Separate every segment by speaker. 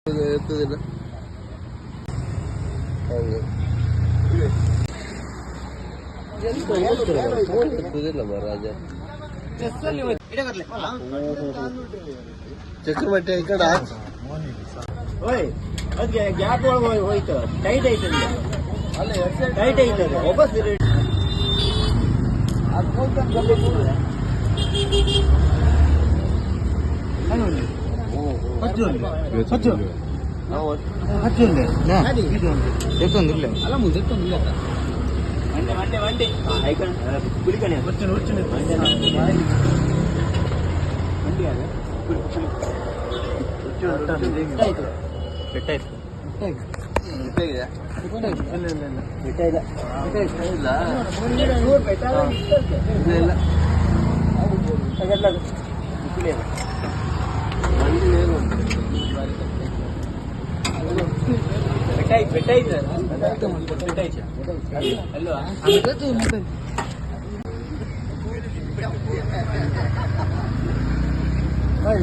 Speaker 1: ಎತ್ತದಿಲ್ಲ ಎತ್ತದಿಲ್ಲ ಮಹಾರಾಜ ಚಕ್ರಮಟ್ಟೆ ಈ ಕಡೆ
Speaker 2: ಗ್ಯಾಪ್ ಒಳಗೆ ಹೋಯ್ತು ಟೈಟ್ ಐತೆ ಟೈಟ್ ಐತೆ ವಾಪಸ್
Speaker 1: ಅಲ್ಲ ಮುಂದೆ
Speaker 2: వండి వండి పులికనే వచ్చాను వండి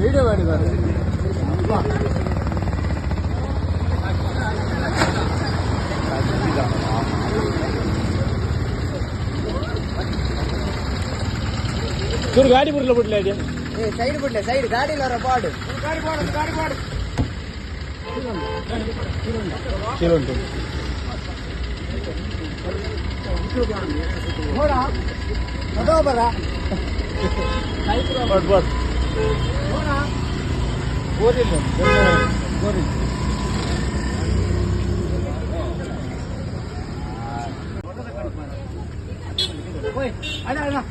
Speaker 1: ವಿಡಿಯೋ ಮಾಡಿದ್ದಾರೆ
Speaker 2: ಗಾಡಿ ಬಿಡ್ಲ ಬಿಡ್ಲ
Speaker 1: ಸೈಡ್ ಬಿಡ್ಲೆ ಸೈಡ್ ಗಾಡಿ ಇಲ್ಲ ಪಾಡು
Speaker 2: ಗಾಡಿ ಪಾಡು
Speaker 1: ಚೀಲುಂಟು
Speaker 2: ಅದೋ ಬರ
Speaker 1: ಬೋರಿಲ್ಲ ಬೋರಿಲ್ಲ